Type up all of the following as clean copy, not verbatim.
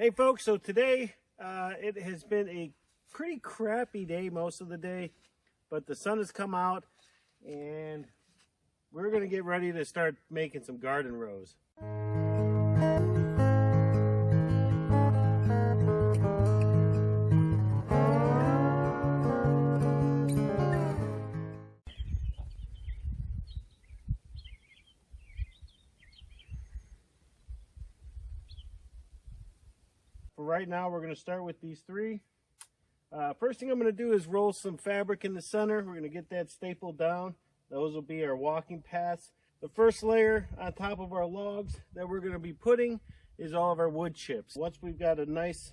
Hey folks, so today it has been a pretty crappy day most of the day, but the sun has come out and we're going to get ready to start making some garden rows. Right now we're going to start with these three. First thing I'm going to do is roll some fabric in the center. We're going to get that stapled down. Those will be our walking paths. The first layer on top of our logs that we're going to be putting is all of our wood chips. Once we've got a nice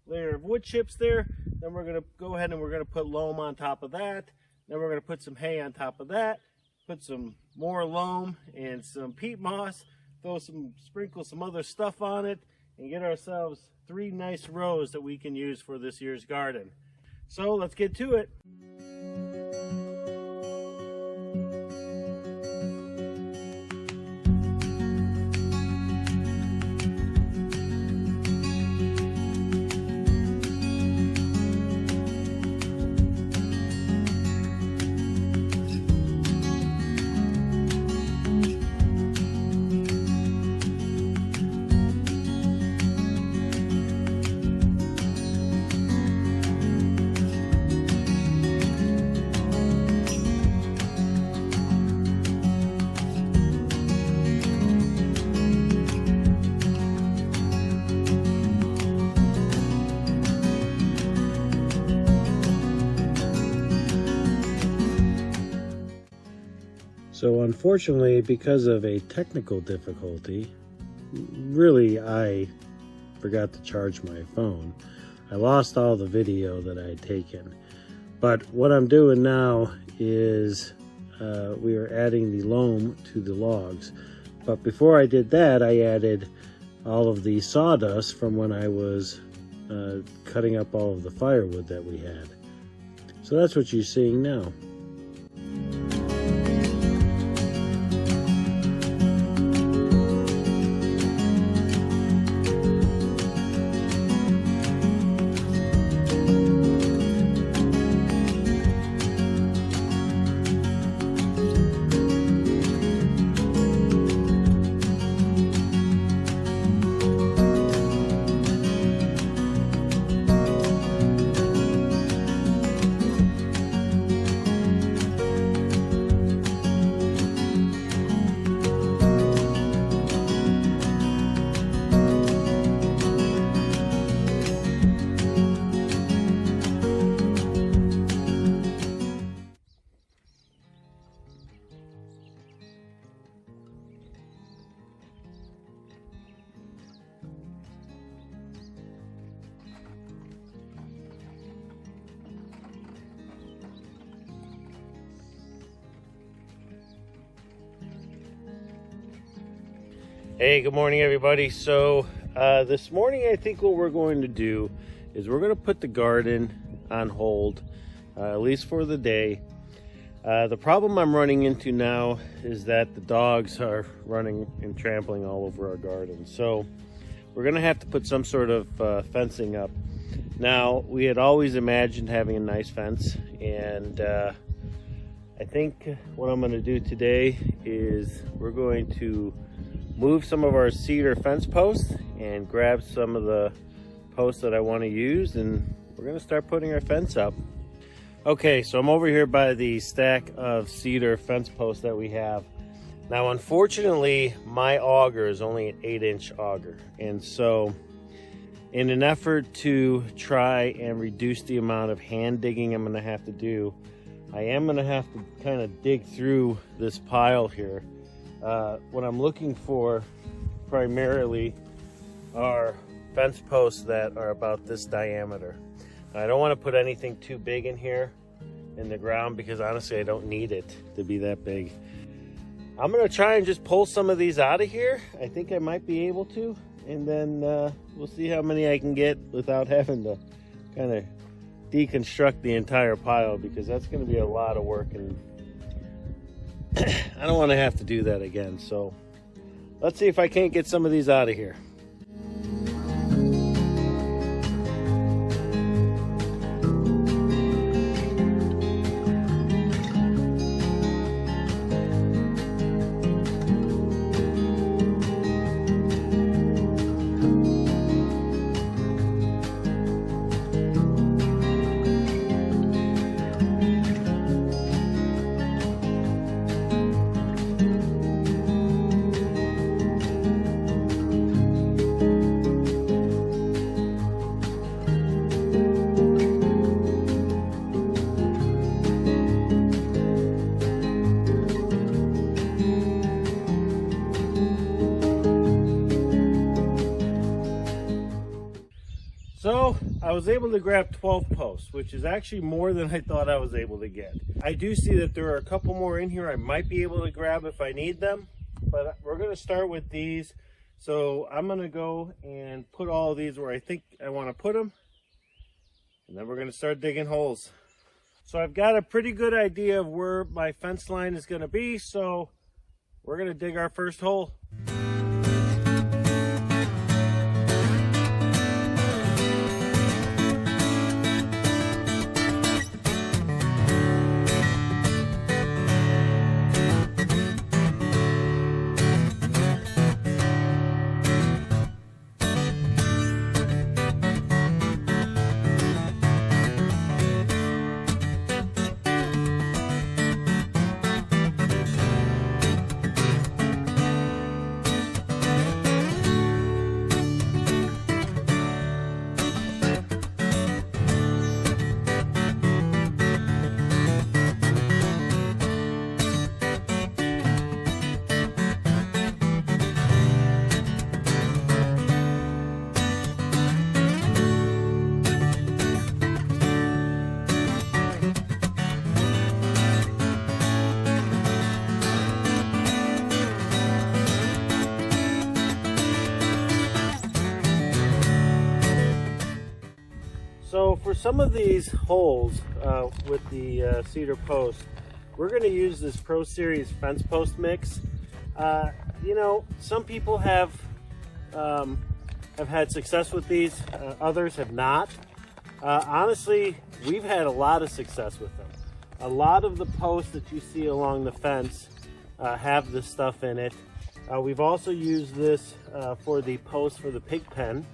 layer of wood chips there, then we're going to go ahead and we're going to put loam on top of that. Then we're going to put some hay on top of that, put some more loam and some peat moss, sprinkle some other stuff on it, and get ourselves 3 nice rows that we can use for this year's garden. So let's get to it. So unfortunately, because of a technical difficulty, really I forgot to charge my phone. I lost all the video that I had taken. But what I'm doing now is we are adding the loam to the logs. But before I did that, I added all of the sawdust from when I was cutting up all of the firewood that we had. So that's what you're seeing now. Hey, good morning everybody. So this morning I think what we're going to do is we're going to put the garden on hold, at least for the day. The problem I'm running into now is that the dogs are running and trampling all over our garden. So we're going to have to put some sort of fencing up. Now, we had always imagined having a nice fence, and I think what I'm going to do today is we're going to move some of our cedar fence posts and grab some of the posts that I want to use, and we're going to start putting our fence up. Okay, so I'm over here by the stack of cedar fence posts that we have. Now, unfortunately, my auger is only an 8-inch auger, and so in an effort to try and reduce the amount of hand digging I'm going to have to do, I am going to have to kind of dig through this pile here. What I'm looking for primarily are fence posts that are about this diameter. I don't want to put anything too big in here in the ground because honestly I don't need it to be that big. I'm going to try and just pull some of these out of here. I think I might be able to, and then we'll see how many I can get without having to kind of deconstruct the entire pile, because that's going to be a lot of work and I don't want to have to do that again. So let's see if I can't get some of these out of here. So I was able to grab 12 posts, which is actually more than I thought I was able to get. I do see that there are a couple more in here I might be able to grab if I need them, but we're going to start with these. So I'm going to go and put all of these where I think I want to put them, and then we're going to start digging holes. So I've got a pretty good idea of where my fence line is going to be, so we're going to dig our first hole. So for some of these holes with the cedar post, we're going to use this Pro Series fence post mix. You know, some people have had success with these, others have not. Honestly, we've had a lot of success with them. A lot of the posts that you see along the fence have this stuff in it. We've also used this for the post for the pig pen.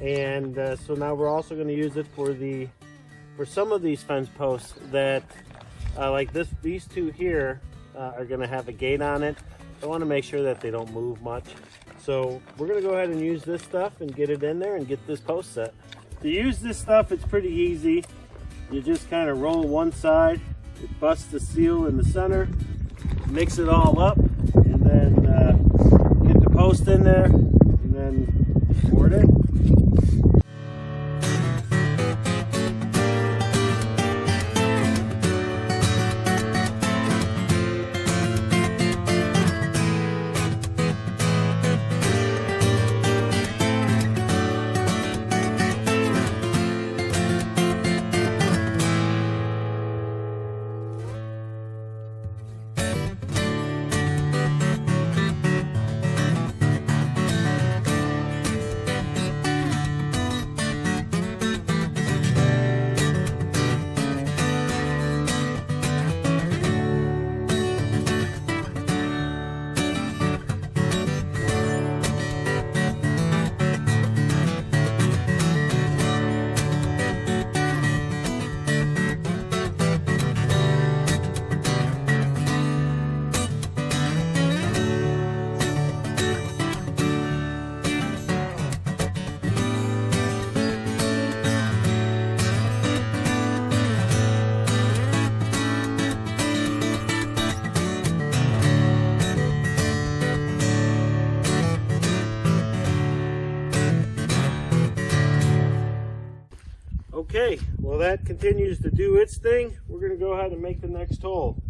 And so now we're also going to use it for some of these fence posts that like these two here are going to have a gate on it. I want to make sure that they don't move much, so we're going to go ahead and use this stuff and get it in there and get this post set. To use this stuff, it's pretty easy. You just kind of roll one side, it busts the seal in the center, mix it all up, and then get the post in there and then board it. Okay, well that continues to do its thing. We're going to go ahead and make the next hole.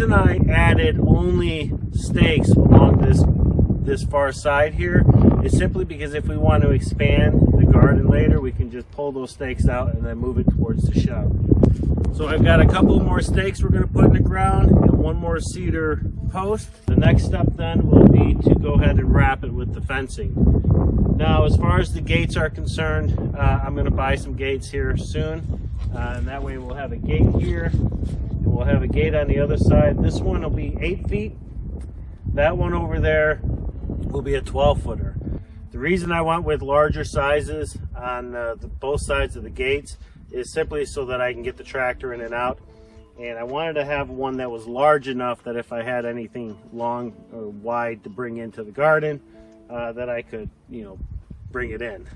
reason I added only stakes along this far side here is simply because if we want to expand the garden later, we can just pull those stakes out and then move it towards the shop. So I've got a couple more stakes we're going to put in the ground and one more cedar post. The next step then will be to go ahead and wrap it with the fencing. Now, as far as the gates are concerned, I'm going to buy some gates here soon, and that way we'll have a gate here and we'll have a gate on the other side. This one will be 8 feet. That one over there will be a 12-footer. The reason I went with larger sizes on both sides of the gates is simply so that I can get the tractor in and out. And I wanted to have one that was large enough that if I had anything long or wide to bring into the garden, that I could, you know, bring it in.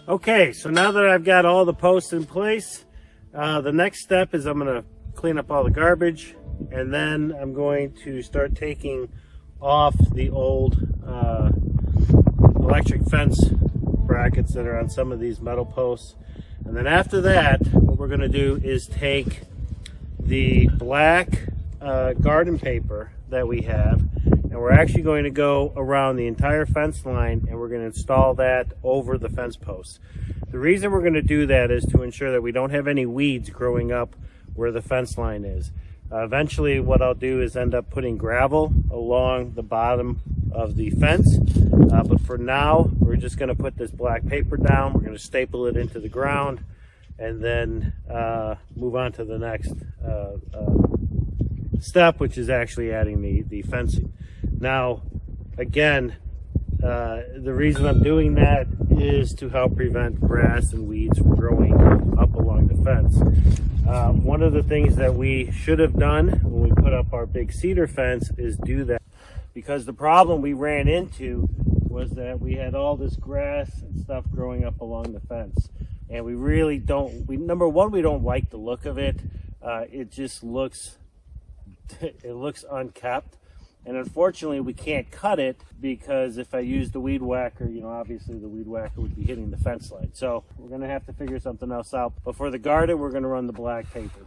Okay, so now that I've got all the posts in place, the next step is I'm going to clean up all the garbage, and then I'm going to start taking off the old electric fence brackets that are on some of these metal posts. And then after that, what we're going to do is take the black garden paper that we have, and we're actually going to go around the entire fence line and we're going to install that over the fence posts. The reason we're going to do that is to ensure that we don't have any weeds growing up where the fence line is. Eventually what I'll do is end up putting gravel along the bottom of the fence, but for now we're just going to put this black paper down. We're going to staple it into the ground and then move on to the next step, which is actually adding the fencing. Now, again, the reason I'm doing that is to help prevent grass and weeds from growing up along the fence. One of the things that we should have done when we put up our big cedar fence is do that, because the problem we ran into was that we had all this grass and stuff growing up along the fence, and we really don't, number one, we don't like the look of it. It just looks, it looks unkept. And unfortunately, we can't cut it because if I use the weed whacker, you know, obviously the weed whacker would be hitting the fence line. So we're going to have to figure something else out. But for the garden, we're going to run the black paper.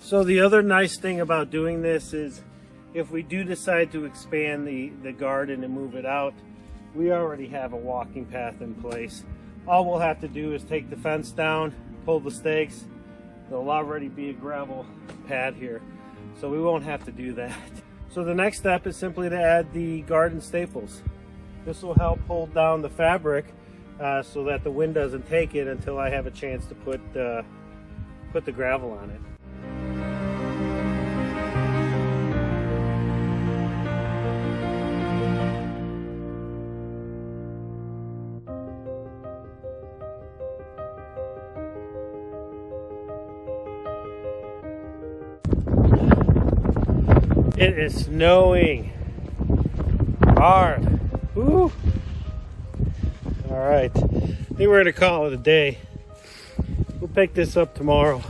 So the other nice thing about doing this is if we do decide to expand the garden and move it out, we already have a walking path in place. All we'll have to do is take the fence down, pull the stakes. There'll already be a gravel pad here, so we won't have to do that. So the next step is simply to add the garden staples. This will help hold down the fabric so that the wind doesn't take it until I have a chance to put the gravel on it. It is snowing hard. Woo. All right, I think we're gonna call it a day. We'll pick this up tomorrow.